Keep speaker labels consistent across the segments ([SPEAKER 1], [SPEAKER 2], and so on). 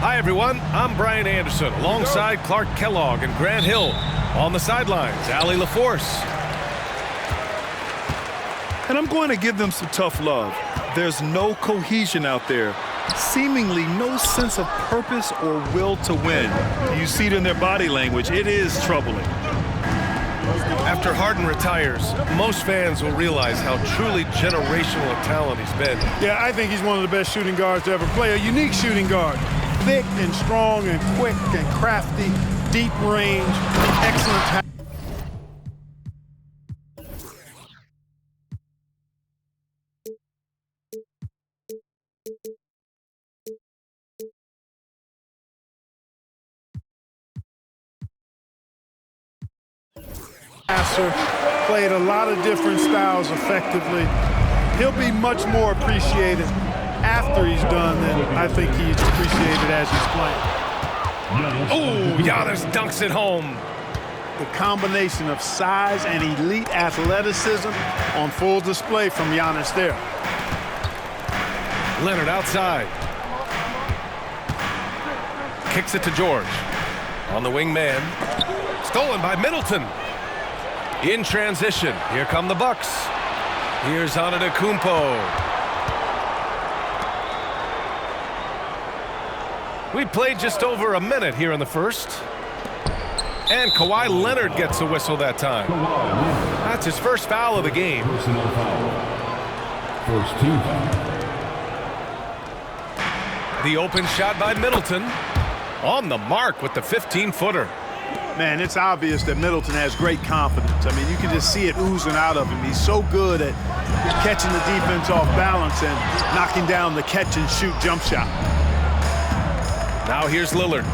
[SPEAKER 1] Hi, everyone. I'm Brian Anderson, alongside Clark Kellogg and Grant Hill. On the sidelines, Allie LaForce.
[SPEAKER 2] And I'm going to give them some tough love. There's no cohesion out there. Seemingly no sense of purpose or will to win. You see it in their body language. It is troubling.
[SPEAKER 1] After Harden retires, most fans will realize how truly generational a talent he's been.
[SPEAKER 3] Yeah, I think he's one of the best shooting guards to ever play. A unique shooting guard. Thick and strong and quick and crafty, deep range, excellent. Played a lot of different styles effectively. He'll be much more appreciated after he's done than I think he's appreciated as he's playing.
[SPEAKER 1] Oh, Giannis dunks it home.
[SPEAKER 3] The combination of size and elite athleticism on full display from Giannis there.
[SPEAKER 1] Leonard outside. Kicks it to George. On the wing man. Stolen by Middleton. In transition, here come the Bucks. Here's Antetokounmpo. We played just over a minute here in the first. And Kawhi Leonard gets a whistle that time. That's his first foul of the game.
[SPEAKER 4] Personal foul. First team foul.
[SPEAKER 1] The open shot by Middleton. On the mark with the 15-footer.
[SPEAKER 3] Man, it's obvious that Middleton has great confidence. I mean, you can just see it oozing out of him. He's so good at catching the defense off balance and knocking down the catch-and-shoot jump shot.
[SPEAKER 1] Now here's Lillard.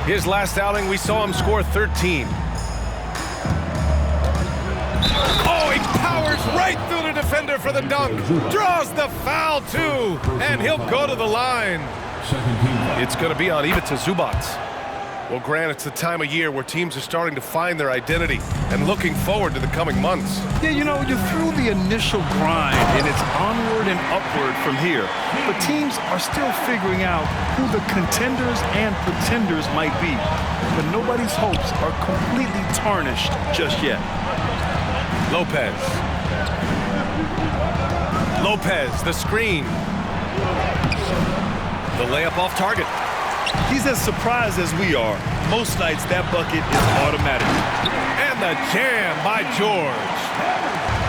[SPEAKER 1] His last outing, we saw him score 13. Oh, he powers right through the defender for the dunk. Draws the foul, too. And he'll go to the line. It's going to be on Ivica Zubac. Well, Grant, it's the time of year where teams are starting to find their identity and looking forward to the coming months.
[SPEAKER 2] Yeah, you know, you're through the initial grind, and it's onward and upward from here. But teams are still figuring out who the contenders and pretenders might be. But nobody's hopes are completely tarnished just yet.
[SPEAKER 1] Lopez. Lopez, the screen. The layup off target.
[SPEAKER 2] He's as surprised as we are. Most nights, that bucket is automatic.
[SPEAKER 1] And the jam by George.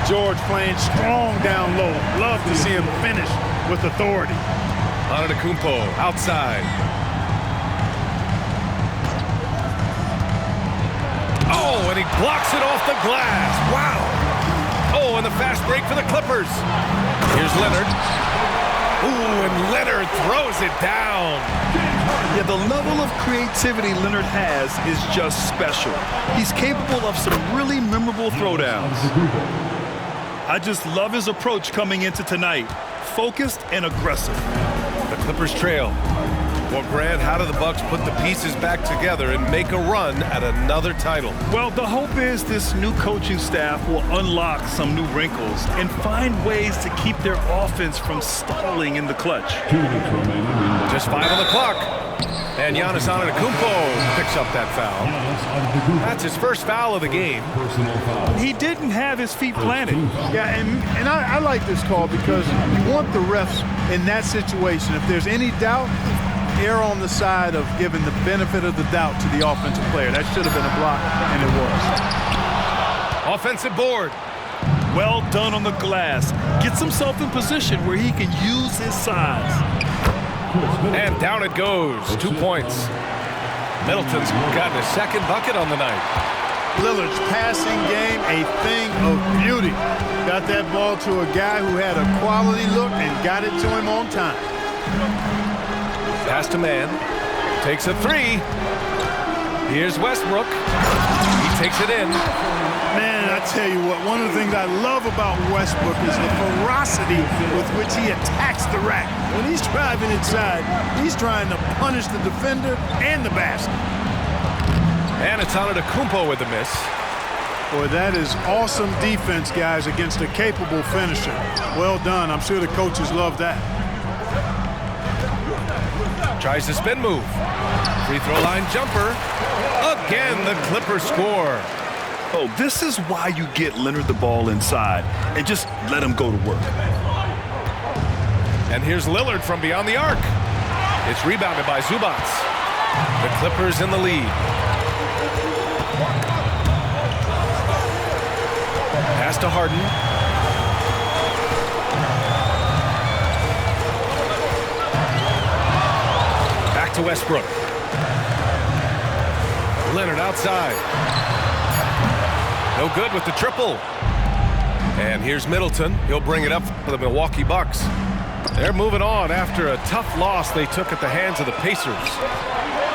[SPEAKER 3] George playing strong down low. Love to see him finish with authority.
[SPEAKER 1] Antetokounmpo outside. Oh, and he blocks it off the glass. Wow. Oh, and the fast break for the Clippers. Here's Leonard. Ooh, and Leonard throws it down.
[SPEAKER 2] Yeah, the level of creativity Leonard has is just special. He's capable of some really memorable throwdowns. I just love his approach coming into tonight. Focused and aggressive.
[SPEAKER 1] The Clippers trail. Well, Grant, how do the Bucks put the pieces back together and make a run at another title?
[SPEAKER 2] Well, the hope is this new coaching staff will unlock some new wrinkles and find ways to keep their offense from stalling in the clutch.
[SPEAKER 4] 2 minutes remaining.
[SPEAKER 1] Just 5 on the clock. And Giannis Antetokounmpo picks up that foul. That's his first foul of the game.
[SPEAKER 4] Personal foul.
[SPEAKER 2] He didn't have his feet planted.
[SPEAKER 3] Yeah, and I like this call because you want the refs in that situation. If there's any doubt, err on the side of giving the benefit of the doubt to the offensive player. That should have been a block, and it was.
[SPEAKER 1] Offensive board.
[SPEAKER 2] Well done on the glass. Gets himself in position where he can use his size.
[SPEAKER 1] And down it goes. 2 points. Middleton's gotten his second bucket on the night.
[SPEAKER 3] Lillard's passing game, a thing of beauty. Got that ball to a guy who had a quality look and got it to him on time.
[SPEAKER 1] Pass to man. Takes a 3. Here's Westbrook. He takes it in.
[SPEAKER 3] Man, I tell you what, one of the things I love about Westbrook is the ferocity with which he attacks the rack. When he's driving inside, he's trying to punish the defender and the basket.
[SPEAKER 1] And it's Antetokounmpo with the miss.
[SPEAKER 3] Boy, that is awesome defense, guys, against a capable finisher. Well done. I'm sure the coaches love that.
[SPEAKER 1] Tries the spin move. Free throw line jumper. Again, the Clippers score.
[SPEAKER 2] Oh, this is why you get Leonard the ball inside and just let him go to work.
[SPEAKER 1] And here's Lillard from beyond the arc. It's rebounded by Zubac. The Clippers in the lead. Pass to Harden. Back to Westbrook. Leonard outside. No good with the triple. And here's Middleton. He'll bring it up for the Milwaukee Bucks. They're moving on after a tough loss they took at the hands of the Pacers.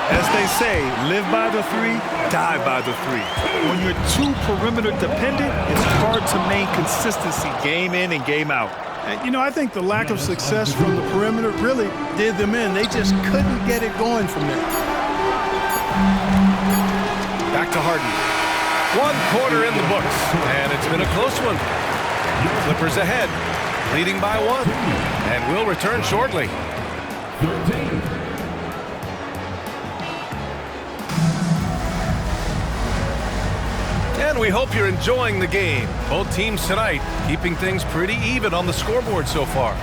[SPEAKER 2] As they say, live by the three, die by the three. When you're too perimeter dependent, it's hard to maintain consistency game in and game out.
[SPEAKER 3] And, you know, I think the lack of success from the perimeter really did them in. They just couldn't get it going from there.
[SPEAKER 1] Back to Harden. 1 quarter in the books, and it's been a close one. Clippers ahead, leading by 1, and we'll return shortly.
[SPEAKER 4] 13.
[SPEAKER 1] And we hope you're enjoying the game. Both teams tonight keeping things pretty even on the scoreboard so far.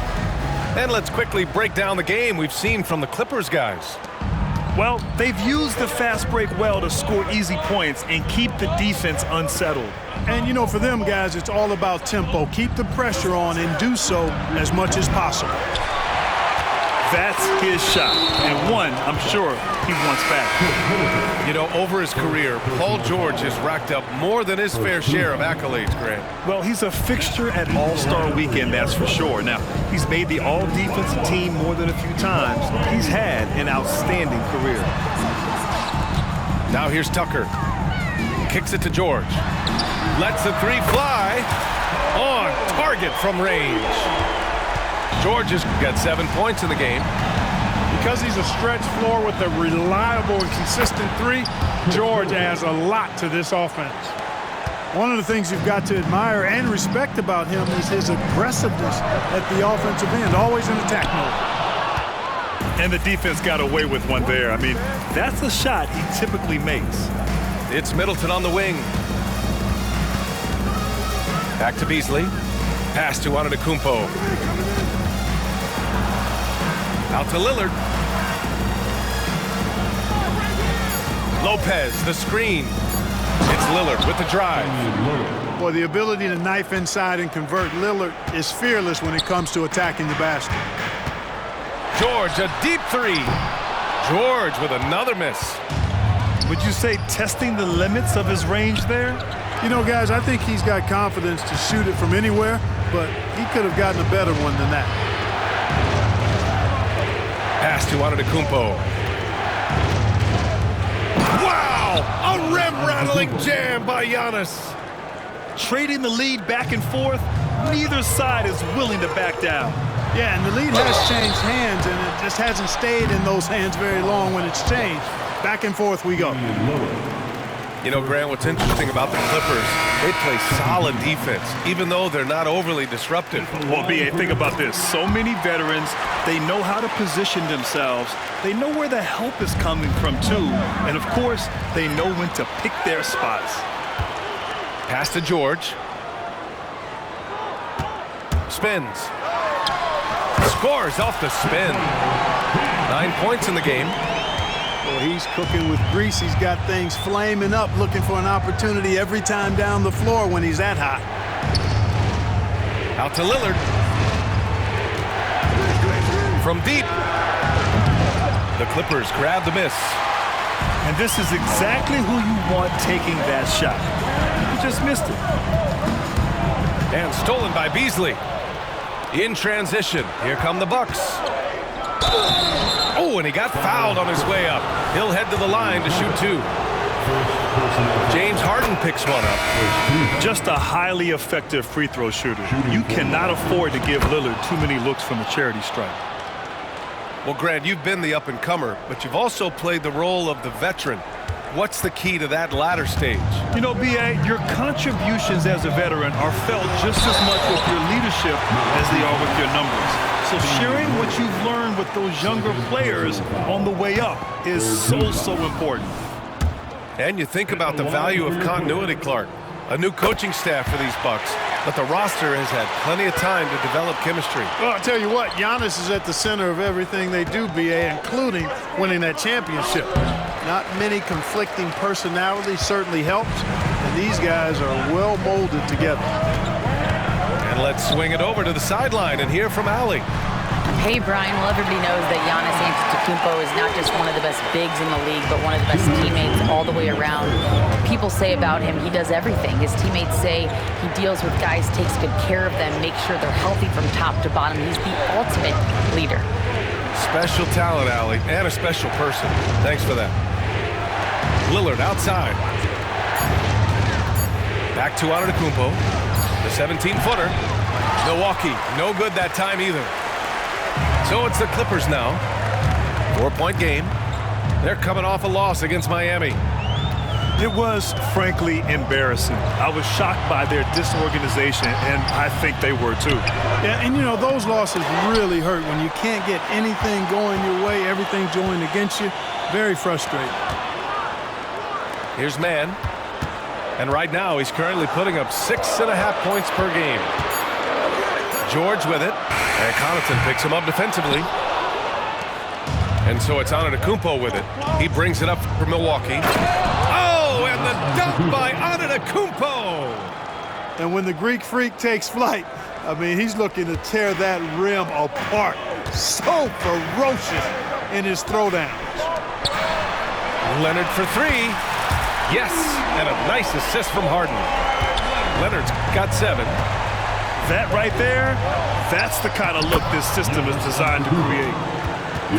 [SPEAKER 1] And let's quickly break down the game we've seen from the Clippers guys.
[SPEAKER 2] Well, they've used the fast break well to score easy points and keep the defense unsettled.
[SPEAKER 3] And, you know, for them guys, it's all about tempo. Keep the pressure on and do so as much as possible.
[SPEAKER 2] That's his shot, and one I'm sure he wants back.
[SPEAKER 1] You know, over his career, Paul George has racked up more than his fair share of accolades, Grant.
[SPEAKER 2] Well, he's a fixture at All-Star Weekend, that's for sure. Now, he's made the All-Defensive team more than a few times. He's had an outstanding career.
[SPEAKER 1] Now here's Tucker. Kicks it to George. Lets the three fly. On target from range. George has got 7 points in the game.
[SPEAKER 3] Because he's a stretch floor with a reliable and consistent three, George adds a lot to this offense. One of the things you've got to admire and respect about him is his aggressiveness at the offensive end, always in attack mode.
[SPEAKER 2] And the defense got away with one there. I mean, that's a shot he typically makes.
[SPEAKER 1] It's Middleton on the wing. Back to Beasley. Pass to Antetokounmpo. Out to Lillard. Lopez, the screen. It's Lillard with the drive.
[SPEAKER 3] Boy, the ability to knife inside and convert Lillard is fearless when it comes to attacking the basket.
[SPEAKER 1] George, a deep three. George with another miss.
[SPEAKER 2] Would you say testing the limits of his range there?
[SPEAKER 3] You know, guys, I think he's got confidence to shoot it from anywhere, but he could have gotten a better one than that.
[SPEAKER 1] Pass to Antetokounmpo. Wow! A rim-rattling jam by Giannis.
[SPEAKER 2] Trading the lead back and forth, neither side is willing to back down.
[SPEAKER 3] Yeah, and the lead has changed hands, and it just hasn't stayed in those hands very long when it's changed. Back and forth we go.
[SPEAKER 1] You know, Grant, what's interesting about the Clippers, they play solid defense, even though they're not overly disruptive.
[SPEAKER 2] Well, B.A., think about this. So many veterans, they know how to position themselves. They know where the help is coming from, too. And, of course, they know when to pick their spots.
[SPEAKER 1] Pass to George. Spins. Scores off the spin. 9 points in the game.
[SPEAKER 3] Well, he's cooking with grease. He's got things flaming up, looking for an opportunity every time down the floor when he's that hot.
[SPEAKER 1] Out to Lillard. From deep. The Clippers grab the miss.
[SPEAKER 2] And this is exactly who you want taking that shot. He just missed it.
[SPEAKER 1] And stolen by Beasley. In transition. Here come the Bucks. Oh, and he got fouled on his way up. He'll head to the line to shoot 2. James Harden picks one up.
[SPEAKER 2] Just a highly effective free throw shooter. You cannot afford to give Lillard too many looks from the charity stripe.
[SPEAKER 1] Well, Grant, you've been the up-and-comer, but you've also played the role of the veteran. What's the key to that latter stage?
[SPEAKER 2] You know, B.A., your contributions as a veteran are felt just as much with your leadership as they are with your numbers. So sharing what you've learned with those younger players on the way up is so important.
[SPEAKER 1] And you think about the value of continuity, Clark. A new coaching staff for these Bucks, but the roster has had plenty of time to develop chemistry.
[SPEAKER 3] Well, I'll tell you what, Giannis is at the center of everything they do, B.A., including winning that championship. Not many conflicting personalities certainly helps, and these guys are well molded together.
[SPEAKER 1] And let's swing it over to the sideline and hear from Allie.
[SPEAKER 5] Hey, Brian. Well, everybody knows that Giannis Antetokounmpo is not just one of the best bigs in the league, but one of the best teammates all the way around. People say about him, he does everything. His teammates say he deals with guys, takes good care of them, makes sure they're healthy from top to bottom. He's the ultimate leader.
[SPEAKER 1] Special talent, Allie, and a special person. Thanks for that. Lillard outside. Back to Antetokounmpo. The 17-footer. Milwaukee, no good that time either. So it's the Clippers now. 4-point game. They're coming off a loss against Miami.
[SPEAKER 2] It was, frankly, embarrassing. I was shocked by their disorganization, and I think they were too.
[SPEAKER 3] Yeah, and you know, those losses really hurt when you can't get anything going your way, everything's going against you. Very frustrating.
[SPEAKER 1] Here's Mann. And right now, he's currently putting up 6.5 points per game. George with it. And Connaughton picks him up defensively. And so it's Antetokounmpo with it. He brings it up for Milwaukee. Oh, and the dunk by Antetokounmpo!
[SPEAKER 3] And when the Greek Freak takes flight, I mean, he's looking to tear that rim apart. So ferocious in his throwdowns.
[SPEAKER 1] Leonard for three. Yes, and a nice assist from Harden. Leonard's got 7.
[SPEAKER 2] That right there, that's the kind of look this system is designed to create.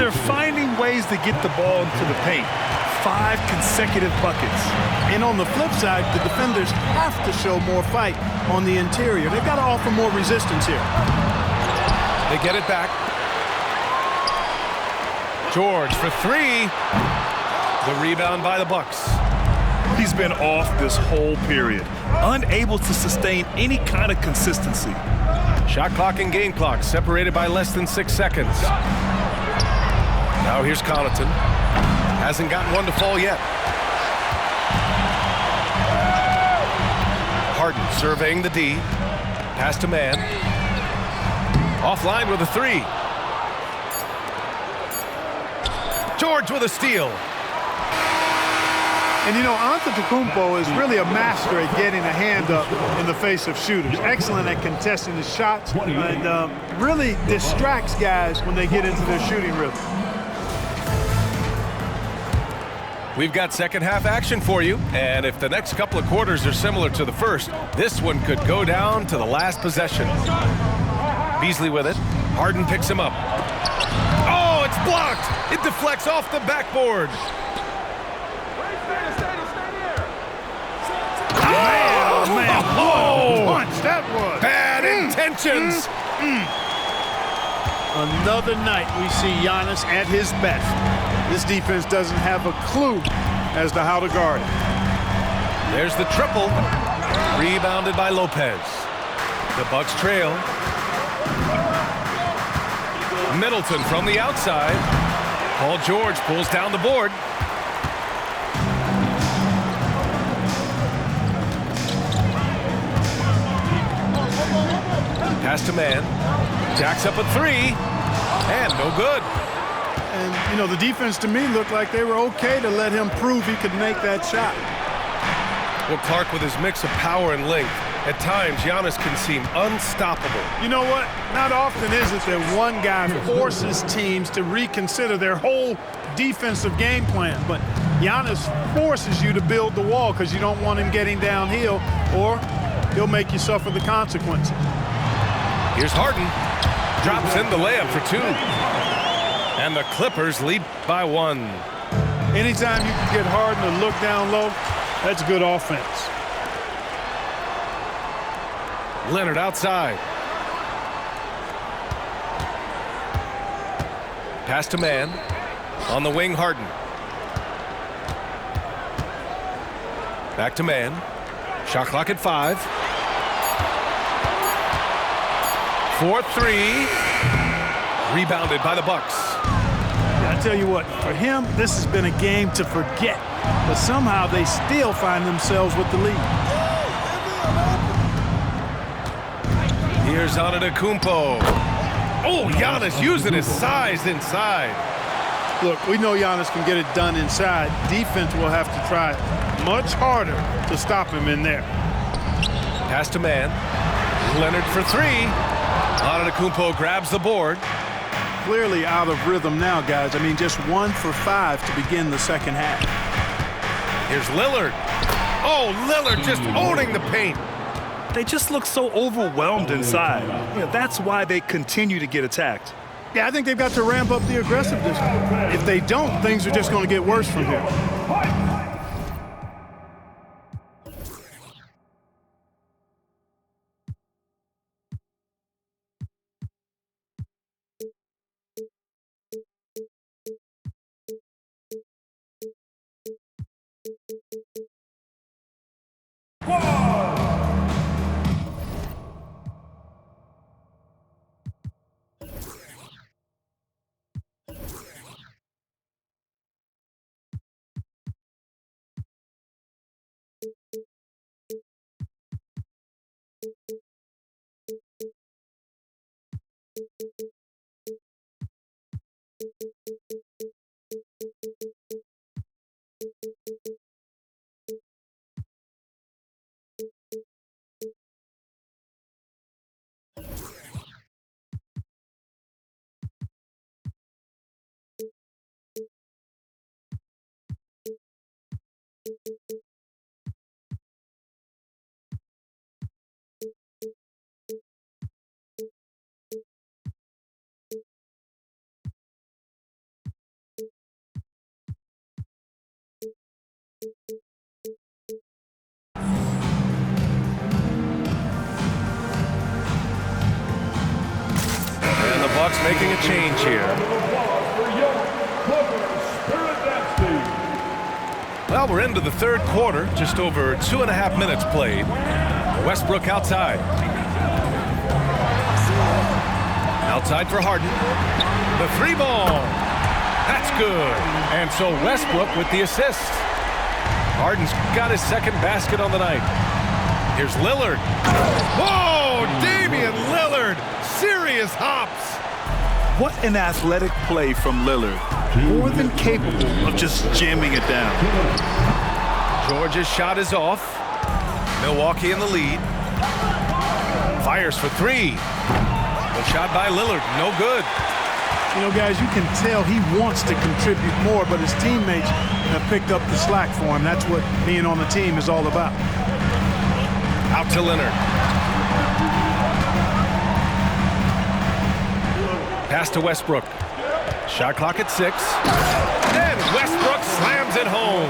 [SPEAKER 2] They're finding ways to get the ball into the paint. 5 consecutive buckets.
[SPEAKER 3] And on the flip side, the defenders have to show more fight on the interior. They've got to offer more resistance here.
[SPEAKER 1] They get it back. George for 3. The rebound by the Bucks.
[SPEAKER 2] He's been off this whole period, unable to sustain any kind of consistency.
[SPEAKER 1] Shot clock and game clock separated by less than 6 seconds. Now here's Connaughton. Hasn't gotten one to fall yet. Harden surveying the D. Pass to Mann. Offline with a 3. George with a steal.
[SPEAKER 3] And, you know, Antetokounmpo is really a master at getting a hand up in the face of shooters. Excellent at contesting the shots and really distracts guys when they get into their shooting rhythm.
[SPEAKER 1] We've got second half action for you. And if the next couple of quarters are similar to the first, this one could go down to the last possession. Beasley with it. Harden picks him up. Oh, it's blocked. It deflects off the backboard.
[SPEAKER 3] Punch, that was.
[SPEAKER 1] Bad intentions.
[SPEAKER 3] Another night we see Giannis at his best. This defense doesn't have a clue as to how to guard it.
[SPEAKER 1] There's the triple. Rebounded by Lopez. The Bucks trail. Middleton from the outside. Paul George pulls down the board. Pass to Mann. Jacks up a 3. And no good.
[SPEAKER 3] And, you know, the defense to me looked like they were okay to let him prove he could make that shot.
[SPEAKER 1] Well, Clark, with his mix of power and length, at times Giannis can seem unstoppable.
[SPEAKER 3] You know what? Not often is it that one guy forces teams to reconsider their whole defensive game plan. But Giannis forces you to build the wall because you don't want him getting downhill, or he'll make you suffer the consequences.
[SPEAKER 1] Here's Harden. Drops in the layup for 2. And the Clippers lead by 1.
[SPEAKER 3] Anytime you can get Harden to look down low, that's good offense.
[SPEAKER 1] Leonard outside. Pass to Mann. On the wing, Harden. Back to man. Shot clock at 5. 4-3. Rebounded by the Bucks.
[SPEAKER 3] I tell you what, for him, this has been a game to forget. But somehow they still find themselves with the lead.
[SPEAKER 1] Here's Antetokounmpo. Oh, Giannis using his size inside.
[SPEAKER 3] Look, we know Giannis can get it done inside. Defense will have to try much harder to stop him in there.
[SPEAKER 1] Pass to man. Leonard for 3. Antetokounmpo grabs the board.
[SPEAKER 3] Clearly out of rhythm now, guys. I mean, just 1 for 5 to begin the second half.
[SPEAKER 1] Here's Lillard. Oh, Lillard just owning the paint.
[SPEAKER 2] They just look so overwhelmed inside. That's why they continue to get attacked.
[SPEAKER 3] Yeah, I think they've got to ramp up the aggressiveness. If they don't, things are just going to get worse from here.
[SPEAKER 1] And the Bucks making a change here. Well, we're into the third quarter. Just over 2.5 minutes played. Westbrook outside. Outside for Harden. The 3-ball. That's good. And so Westbrook with the assist. Harden's got his second basket on the night. Here's Lillard. Whoa, Damian Lillard. Serious hops.
[SPEAKER 2] What an athletic play from Lillard. More than capable of just jamming it down.
[SPEAKER 1] George's shot is off. Milwaukee in the lead. Fires for 3. The shot by Lillard, no good.
[SPEAKER 3] You know, guys, you can tell he wants to contribute more, but his teammates have picked up the slack for him. That's what being on the team is all about.
[SPEAKER 1] Out to Leonard. Pass to Westbrook. Shot clock at 6. And Westbrook slams it home.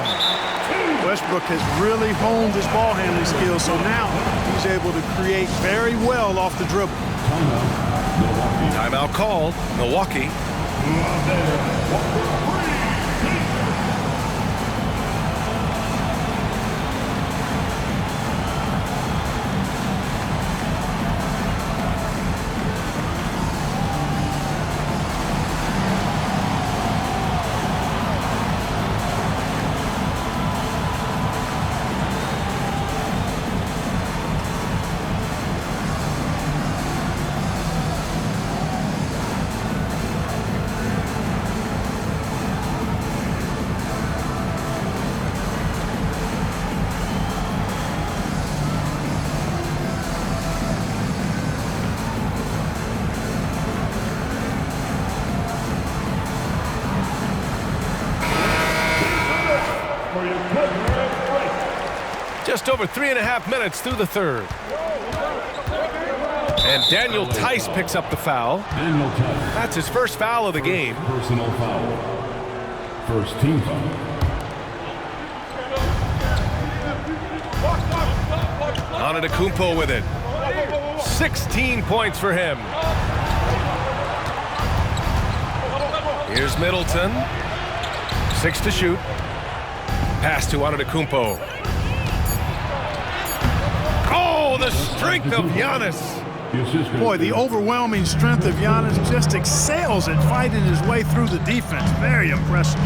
[SPEAKER 3] Westbrook has really honed his ball handling skills, so now he's able to create very well off the dribble.
[SPEAKER 1] Timeout called. Milwaukee. Just over 3.5 minutes through the third. And Daniel Tice picks up the foul. That's his first foul of the game.
[SPEAKER 4] Personal foul. First team foul.
[SPEAKER 1] Antetokounmpo with it. 16 points for him. Here's Middleton. 6 to shoot. Pass to Antetokounmpo. Oh, the strength of Giannis.
[SPEAKER 3] Boy, the overwhelming strength of Giannis just excels at fighting his way through the defense. Very impressive.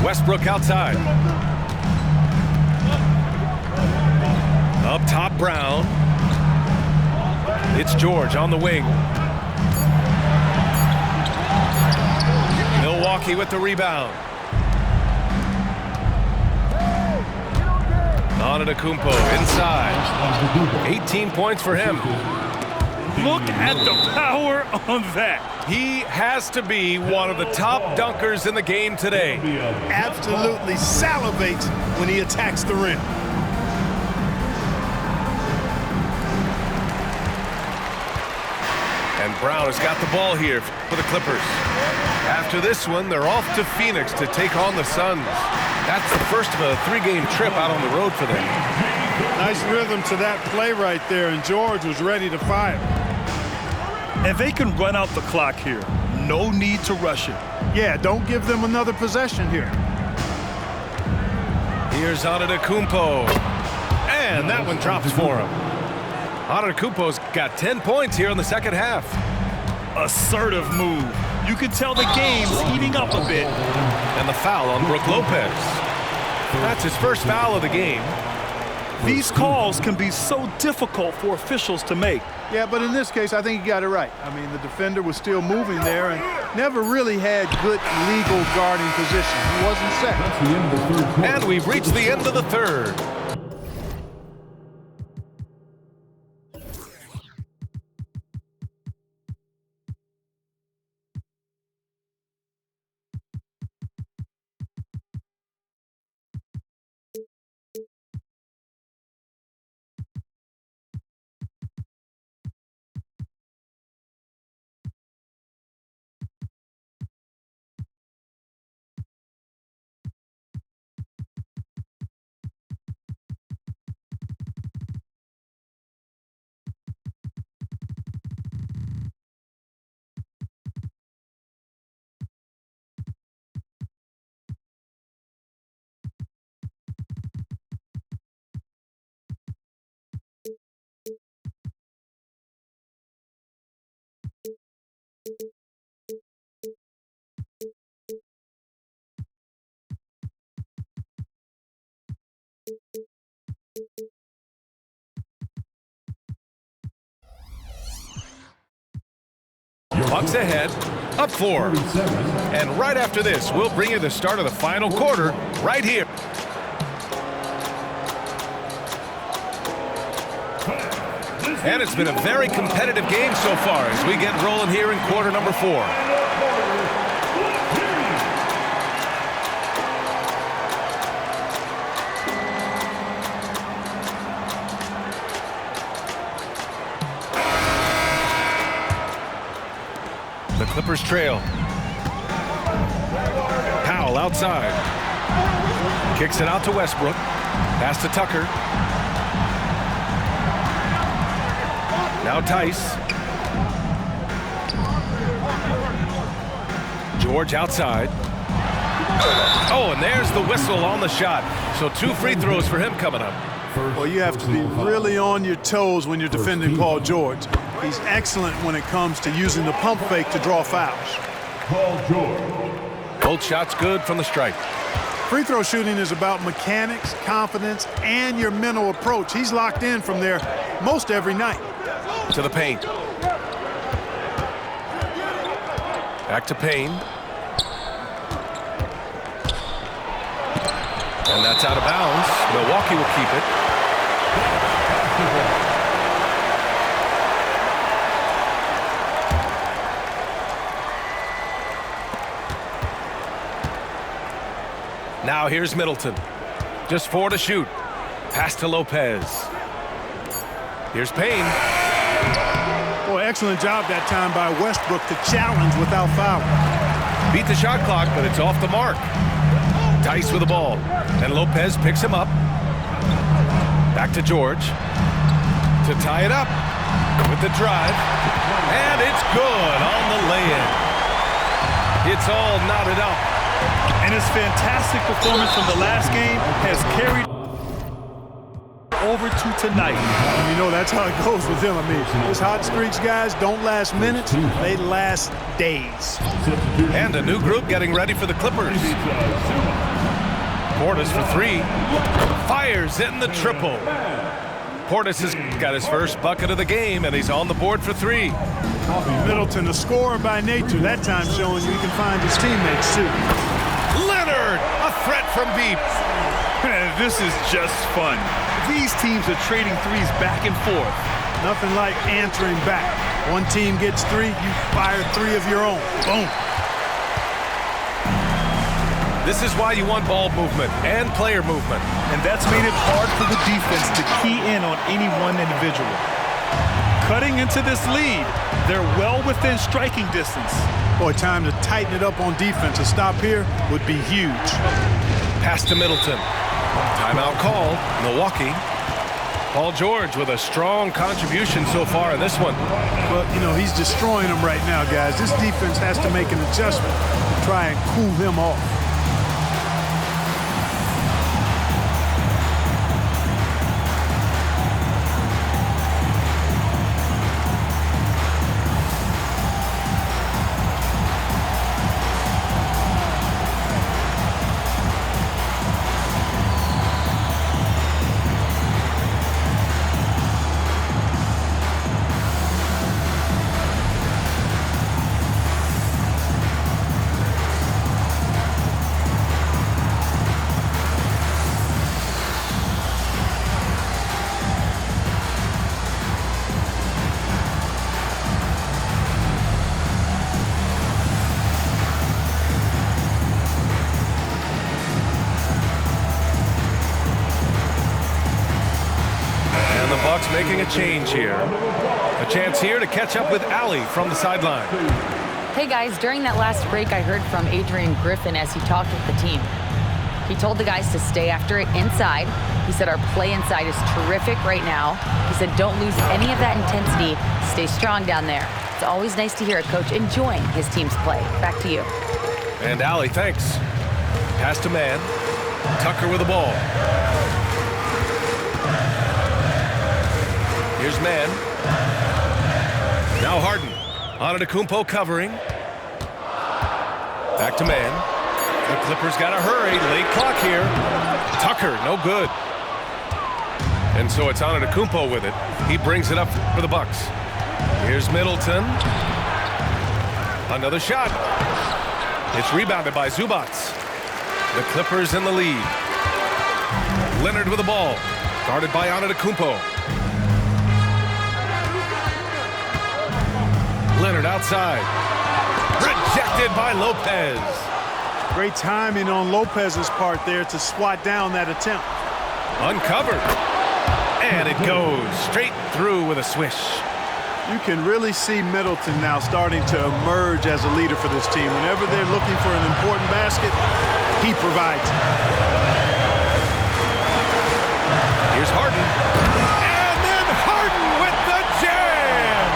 [SPEAKER 1] Westbrook outside. Up top, Brown. It's George on the wing. Milwaukee with the rebound. Antetokounmpo inside. 18 points for him.
[SPEAKER 2] Look at the power on that.
[SPEAKER 1] He has to be one of the top dunkers in the game today.
[SPEAKER 3] Absolutely salivates when he attacks the rim.
[SPEAKER 1] And Brown has got the ball here for the Clippers. After this one, they're off to Phoenix to take on the Suns. That's the first of a 3-game trip out on the road for them.
[SPEAKER 3] Nice rhythm to that play right there, and George was ready to fire.
[SPEAKER 2] And they can run out the clock here. No need to rush it.
[SPEAKER 3] Yeah, don't give them another possession here.
[SPEAKER 1] Here's Antetokounmpo. And that one drops for him. Antetokounmpo's got 10 points here in the second half.
[SPEAKER 2] Assertive move. You can tell the game's heating up a bit.
[SPEAKER 1] And the foul on Brook Lopez. That's his first foul of the game.
[SPEAKER 2] These calls can be so difficult for officials to make.
[SPEAKER 3] Yeah, but in this case, I think he got it right. I mean, the defender was still moving there and never really had good legal guarding position. He wasn't set.
[SPEAKER 1] And we've reached the end of the third. Bucks ahead, up 4. And right after this, we'll bring you the start of the final quarter right here. And it's been a very competitive game so far as we get rolling here in quarter number 4. The Clippers trail. Powell outside. Kicks it out to Westbrook. Pass to Tucker. Now Tice. George outside. Oh, and there's the whistle on the shot. So 2 free throws for him coming up.
[SPEAKER 3] Well, you have to be really on your toes when you're defending Paul George. He's excellent when it comes to using the pump fake to draw fouls.
[SPEAKER 4] Paul George.
[SPEAKER 1] Both shots good from the stripe.
[SPEAKER 3] Free throw shooting is about mechanics, confidence, and your mental approach. He's locked in from there most every night.
[SPEAKER 1] To the paint. Back to Payne. And that's out of bounds. Milwaukee will keep it. Now here's Middleton. Just 4 to shoot. Pass to Lopez. Here's Payne.
[SPEAKER 3] Boy, excellent job that time by Westbrook to challenge without foul.
[SPEAKER 1] Beat the shot clock, but it's off the mark. Tice with the ball. And Lopez picks him up. Back to George. To tie it up with the drive. And it's good on the lay-in. It's all knotted up.
[SPEAKER 2] And his fantastic performance from the last game has carried over to tonight.
[SPEAKER 3] You know, that's how it goes with him. I mean, his hot streaks, guys, don't last minutes. They last days.
[SPEAKER 1] And a new group getting ready for the Clippers. Portis for three. Fires in the triple. Portis has got his first bucket of the game, and he's on the board for three.
[SPEAKER 3] Middleton, a scorer by nature, that time showing you he can find his teammates, too.
[SPEAKER 1] Leonard, a threat from deep.
[SPEAKER 2] This is just fun. These teams are trading threes back and forth.
[SPEAKER 3] Nothing like answering back. One team gets three, you fire three of your own. Boom.
[SPEAKER 1] This is why you want ball movement and player movement.
[SPEAKER 2] And that's made it hard for the defense to key in on any one individual. Cutting into this lead, they're well within striking distance.
[SPEAKER 3] Boy, time to tighten it up on defense. A stop here would be huge.
[SPEAKER 1] Pass to Middleton. Timeout called. Milwaukee. Paul George with a strong contribution so far in this one.
[SPEAKER 3] Well, you know, he's destroying them right now, guys. This defense has to make an adjustment to try and cool him off.
[SPEAKER 1] Making a change here. A chance here to catch up with Allie from the sideline.
[SPEAKER 5] Hey guys, during that last break, I heard from Adrian Griffin as he talked with the team. He told the guys to stay after it inside. He said our play inside is terrific right now. He said don't lose any of that intensity. Stay strong down there. It's always nice to hear a coach enjoying his team's play. Back to you.
[SPEAKER 1] And Allie, thanks. Pass to man. Tucker with the ball. Here's man. Now Harden. Antetokounmpo covering. Back to man. The Clippers got to hurry. Late clock here. Tucker, no good. And so it's Antetokounmpo with it. He brings it up for the Bucks. Here's Middleton. Another shot. It's rebounded by Zubats. The Clippers in the lead. Leonard with the ball. Guarded by Antetokounmpo. Leonard outside. Rejected by Lopez.
[SPEAKER 3] Great timing on Lopez's part there to swat down that attempt.
[SPEAKER 1] Uncovered. And it goes straight through with a swish.
[SPEAKER 3] You can really see Middleton now starting to emerge as a leader for this team. Whenever they're looking for an important basket, he provides it.
[SPEAKER 1] Here's Harden. And then Harden with the jam.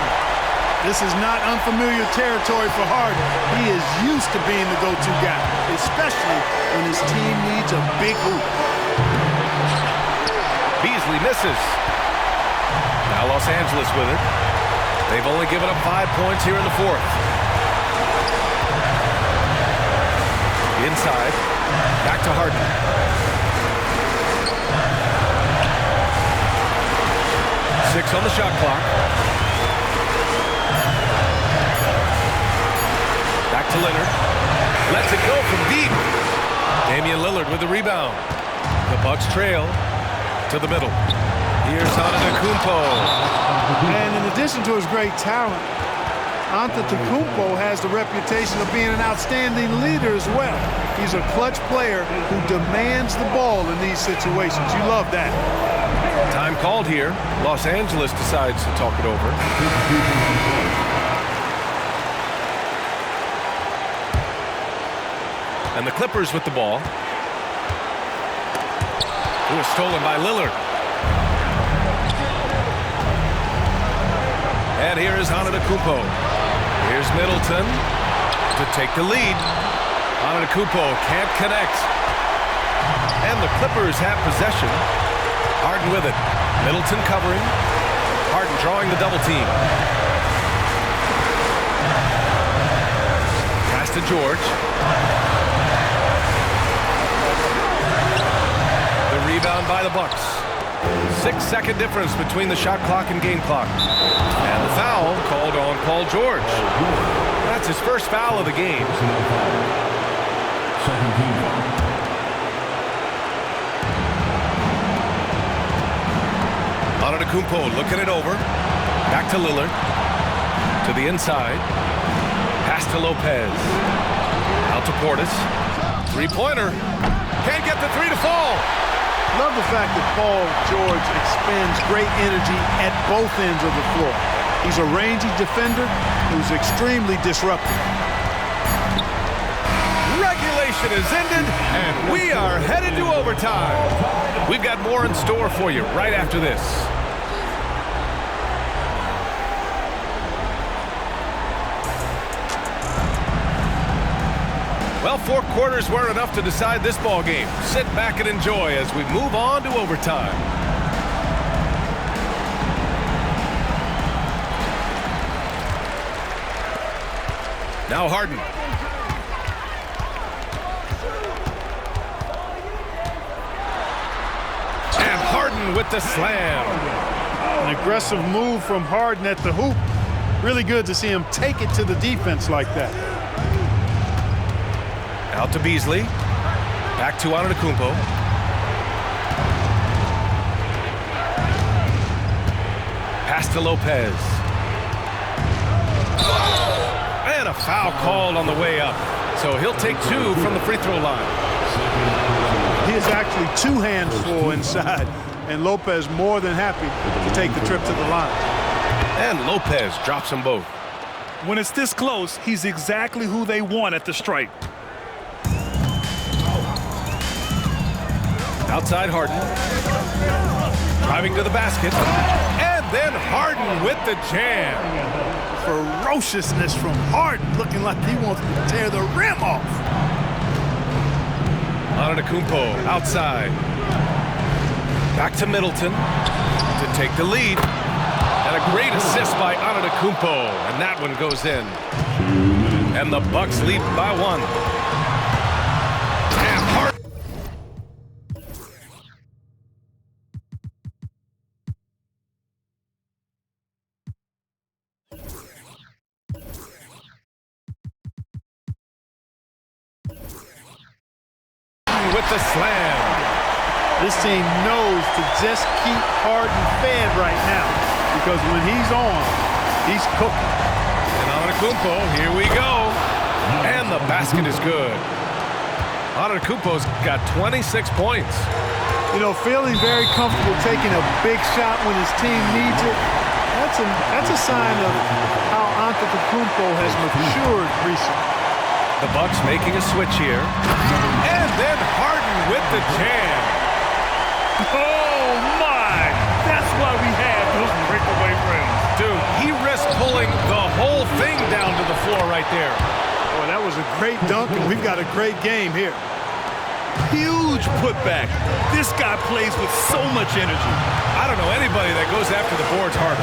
[SPEAKER 3] This is not unfamiliar territory for Harden. He is used to being the go-to guy, especially when his team needs a big hoop.
[SPEAKER 1] Beasley misses. Now Los Angeles with it. They've only given up 5 points here in the fourth. Inside. Back to Harden. Six on the shot clock. Back to Leonard. Lets it go from deep. Damian Lillard with the rebound. The Bucks trail to the middle. Here's Antetokounmpo.
[SPEAKER 3] And in addition to his great talent, Antetokounmpo has the reputation of being an outstanding leader as well. He's a clutch player who demands the ball in these situations. You love that.
[SPEAKER 1] Time called here. Los Angeles decides to talk it over. And the Clippers with the ball. It was stolen by Lillard. And here is Antetokounmpo. Here's Middleton to take the lead. Antetokounmpo can't connect. And the Clippers have possession. Harden with it. Middleton covering. Harden drawing the double team. Pass to George. The rebound by the Bucks. 6-second difference between the shot clock and game clock. And the foul called on Paul George. That's his first foul of the game.
[SPEAKER 4] Second team foul.
[SPEAKER 1] Antetokounmpo looking it over. Back to Lillard. To the inside. Pass to Lopez. Out to Portis. Three-pointer. Can't get the three to fall.
[SPEAKER 3] Love the fact that Paul George expends great energy at both ends of the floor. He's a rangy defender who's extremely disruptive.
[SPEAKER 1] Regulation is ended, and we are headed to overtime. We've got more in store for you right after this. Well, 4 quarters weren't enough to decide this ball game. Sit back and enjoy as we move on to overtime. Now Harden. And Harden with the slam.
[SPEAKER 3] An aggressive move from Harden at the hoop. Really good to see him take it to the defense like that.
[SPEAKER 1] Out to Beasley. Back to Antetokounmpo. Pass to Lopez. And a foul called on the way up. So he'll take 2 from the free throw line.
[SPEAKER 3] He is actually 2 hands full inside, and Lopez more than happy to take the trip to the line.
[SPEAKER 1] And Lopez drops them both.
[SPEAKER 2] When it's this close, he's exactly who they want at the stripe.
[SPEAKER 1] Outside Harden. Driving to the basket. And then Harden with the jam.
[SPEAKER 3] Ferociousness from Harden, looking like he wants to tear the rim off.
[SPEAKER 1] Antetokounmpo outside. Back to Middleton to take the lead. And a great assist by Antetokounmpo. And that one goes in. And the Bucks lead by 1. And Harden. With the slam.
[SPEAKER 3] This team knows to just keep Harden fed right now, because when he's on, he's cooking.
[SPEAKER 1] And Antetokounmpo, here we go. And the basket is good. Antetokounmpo's got 26 points.
[SPEAKER 3] You know, feeling very comfortable taking a big shot when his team needs it. That's a sign of how Antetokounmpo has matured recently.
[SPEAKER 1] The Bucks making a switch here. And then Harden with the jam.
[SPEAKER 2] Oh, my! That's why we had those breakaway rims.
[SPEAKER 1] Dude, he risked pulling the whole thing down to the floor right there.
[SPEAKER 3] Boy, that was a great dunk, and we've got a great game here.
[SPEAKER 2] Huge putback. This guy plays with so much energy.
[SPEAKER 1] I don't know anybody that goes after the boards harder.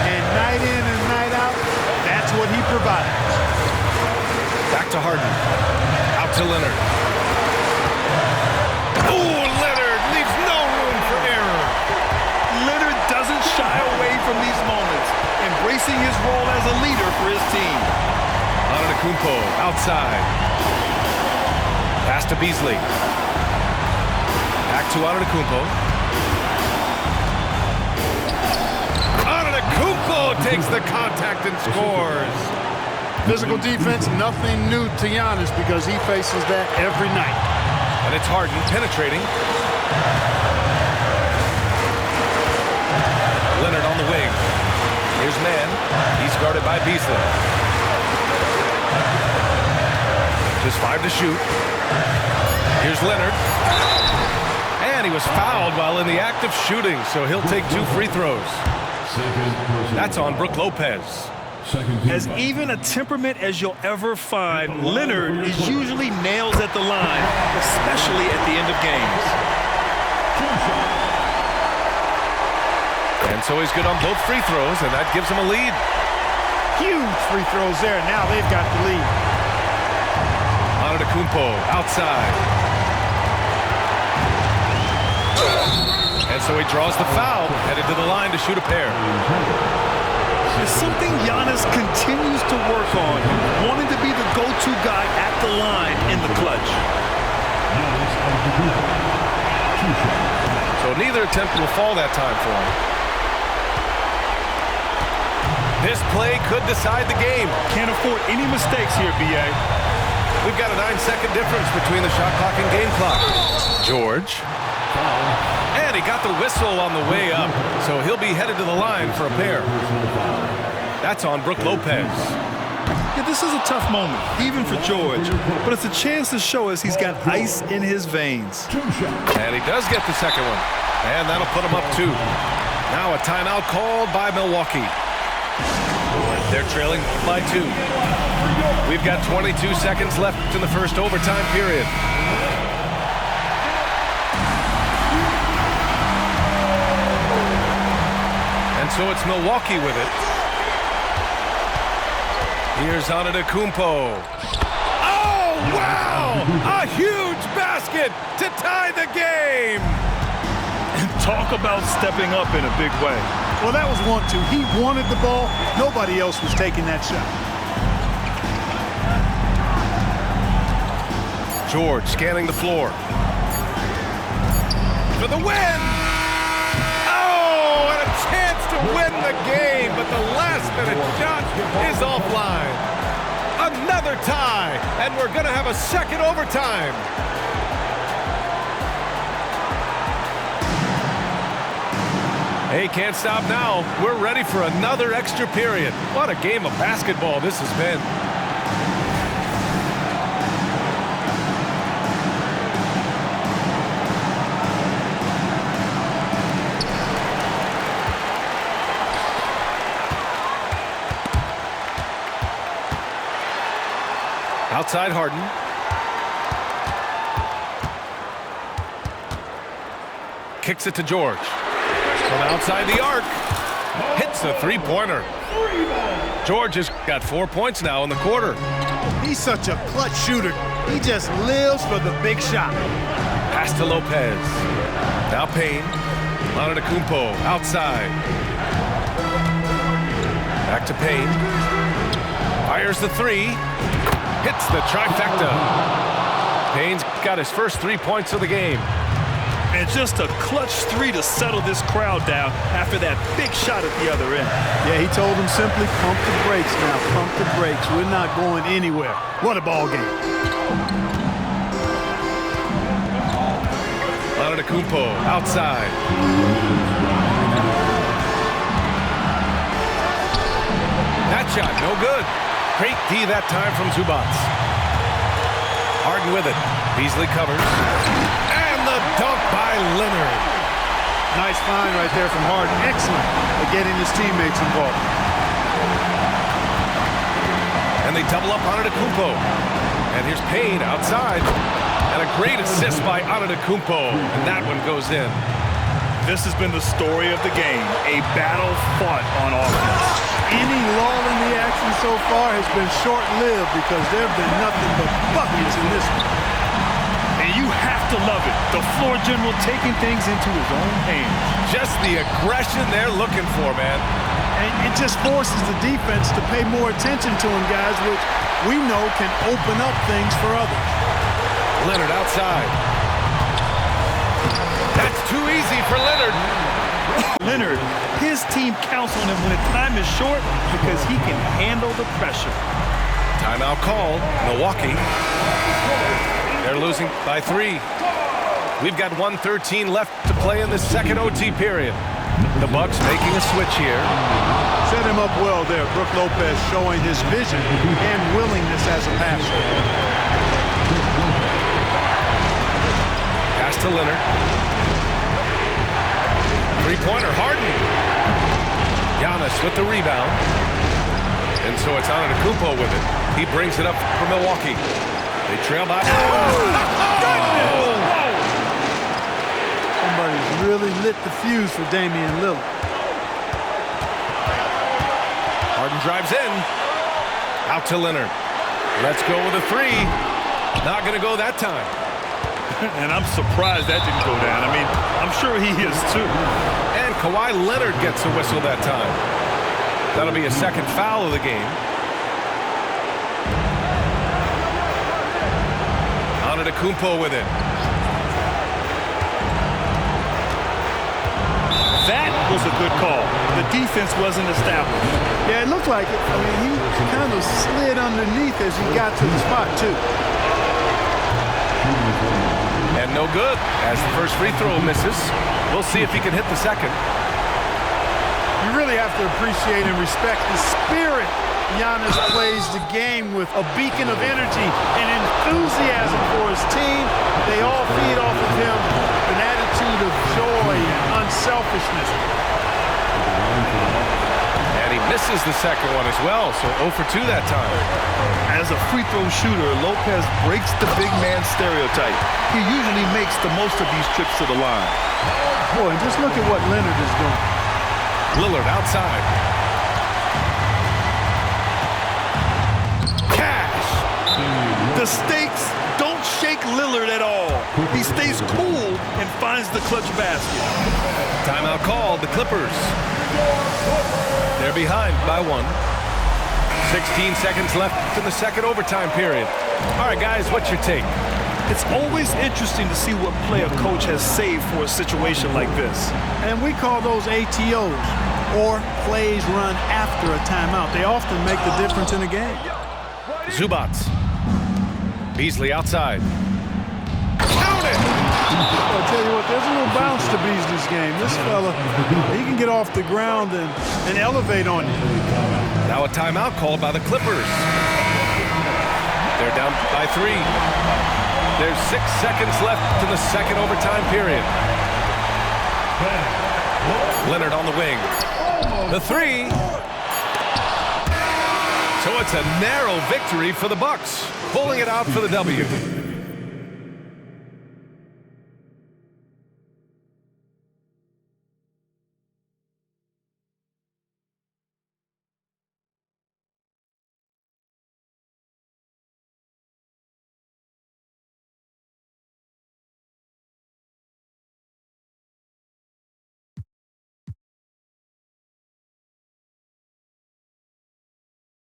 [SPEAKER 3] And night in and night out, that's what he provides.
[SPEAKER 1] Back to Harden. Out to Leonard. Oh, Leonard leaves no room for error.
[SPEAKER 2] Leonard doesn't shy away from these moments, embracing his role as a leader for his team.
[SPEAKER 1] Antetokounmpo outside. Pass to Beasley. Back to Antetokounmpo. Antetokounmpo takes the contact and scores.
[SPEAKER 3] Physical defense, nothing new to Giannis, because he faces that every night.
[SPEAKER 1] And it's Harden penetrating. Leonard on the wing. Here's man. He's guarded by Beasley. Just 5 to shoot. Here's Leonard. And he was fouled while in the act of shooting, so he'll take 2 free throws. That's on Brook Lopez.
[SPEAKER 2] As even a temperament as you'll ever find, Leonard is usually nails at the line, especially at the end of games.
[SPEAKER 1] And so he's good on both free throws, and that gives him a lead.
[SPEAKER 3] Huge free throws there. Now they've got the lead.
[SPEAKER 1] Antetokounmpo outside. And so he draws the foul, headed to the line to shoot a pair.
[SPEAKER 2] It's something Giannis continues to work on, wanting to be the go-to guy at the line in the clutch.
[SPEAKER 1] So neither attempt will fall that time for him. This play could decide the game.
[SPEAKER 2] Can't afford any mistakes here, B.A.
[SPEAKER 1] We've got a 9-second difference between the shot clock and game clock. George. And he got the whistle on the way up, so he'll be headed to the line for a pair. That's on Brook Lopez.
[SPEAKER 2] Yeah, this is a tough moment, even for George, but it's a chance to show us he's got ice in his veins.
[SPEAKER 1] And he does get the second one, and that'll put him up 2. Now a timeout called by Milwaukee. They're trailing by 2. We've got 22 seconds left in the first overtime period. And so it's Milwaukee with it. Here's Antetokounmpo. Oh, wow! A huge basket to tie the game!
[SPEAKER 2] And talk about stepping up in a big way.
[SPEAKER 3] Well, that was 1-2. He wanted the ball. Nobody else was taking that shot.
[SPEAKER 1] George scanning the floor. For the win! Oh, and a chance to win the game, but the last-minute shot is offline. Another tie, and we're going to have a second overtime. Hey, can't stop now. We're ready for another extra period. What a game of basketball this has been. Outside Harden. Kicks it to George. From outside the arc. Hits the three-pointer. George has got 4 points now in the quarter.
[SPEAKER 3] He's such a clutch shooter. He just lives for the big shot.
[SPEAKER 1] Pass to Lopez. Now Payne. Antetokounmpo outside. Back to Payne. Fires the 3. Hits the trifecta. Payne's got his first 3 points of the game.
[SPEAKER 2] And just a clutch 3 to settle this crowd down after that big shot at the other end.
[SPEAKER 3] Yeah, he told them simply, pump the brakes now, pump the brakes. We're not going anywhere. What a ball game.
[SPEAKER 1] Antetokounmpo outside. That shot, no good. Great D that time from Zubats. Harden with it. Beasley covers. And the dunk by Leonard.
[SPEAKER 3] Nice find right there from Harden. Excellent at getting his teammates involved.
[SPEAKER 1] And they double up Antetokounmpo. And here's Payne outside. And a great assist by Antetokounmpo. And that one goes in.
[SPEAKER 2] This has been the story of the game. A battle fought on offense.
[SPEAKER 3] Any lull in the action so far has been short-lived because there have been nothing but buckets in this one.
[SPEAKER 2] And you have to love it. The floor general taking things into his own hands.
[SPEAKER 1] Just the aggression they're looking for, man.
[SPEAKER 3] And it just forces the defense to pay more attention to him, guys, which we know can open up things for others.
[SPEAKER 1] Leonard outside. That's too easy for Leonard.
[SPEAKER 2] Leonard, his team counts on him when time is short because he can handle the pressure.
[SPEAKER 1] Timeout called. Milwaukee. They're losing by 3. We've got 1:13 left to play in the second OT period. The Bucks making a switch here.
[SPEAKER 3] Set him up well there. Brook Lopez showing his vision and willingness as a passer.
[SPEAKER 1] Pass to Leonard. Three-pointer, Harden. Giannis with the rebound. And so it's Antetokounmpo with it. He brings it up for Milwaukee. They trail by.
[SPEAKER 3] Somebody's really lit the fuse for Damian Lillard.
[SPEAKER 1] Harden drives in. Out to Leonard. Let's go with a three. Not going to go that time.
[SPEAKER 2] And I'm surprised that didn't go down. I mean, I'm sure he is too.
[SPEAKER 1] And Kawhi Leonard gets a whistle that time. That'll be a second foul of the game. Antetokounmpo with it.
[SPEAKER 2] That was a good call. The defense wasn't established.
[SPEAKER 3] Yeah, it looked like it. I mean, he kind of slid underneath as he got to the spot, too.
[SPEAKER 1] And no good as the first free throw misses. We'll see if he can hit the second.
[SPEAKER 3] You really have to appreciate and respect the spirit Giannis plays the game with, a beacon of energy and enthusiasm for his team. They all feed off of him, an attitude of joy and unselfishness.
[SPEAKER 1] And he misses the second one as well, so 0 for 2 that time.
[SPEAKER 2] As a free throw shooter, Lopez breaks the big man stereotype. He usually makes the most of these trips to the line.
[SPEAKER 3] Boy, just look at what Leonard is doing.
[SPEAKER 1] Lillard outside. Cash.
[SPEAKER 2] The stakes don't shake Lillard at all. He stays cool and finds the clutch basket.
[SPEAKER 1] Timeout called, the Clippers. They're behind by 1. 16 seconds left in the second overtime period. All right, guys, what's your take?
[SPEAKER 2] It's always interesting to see what play a coach has saved for a situation like this.
[SPEAKER 3] And we call those ATOs, or plays run after a timeout. They often make the difference in a game.
[SPEAKER 1] Zubac. Beasley outside. Count it!
[SPEAKER 3] I'll tell you what, there's a little bounce to Beasley's game. This fella, he can get off the ground and elevate on you.
[SPEAKER 1] Now a timeout called by the Clippers. They're down by 3. There's 6 seconds left in the second overtime period. Leonard on the wing. The 3. So it's a narrow victory for the Bucks, pulling it out for the W.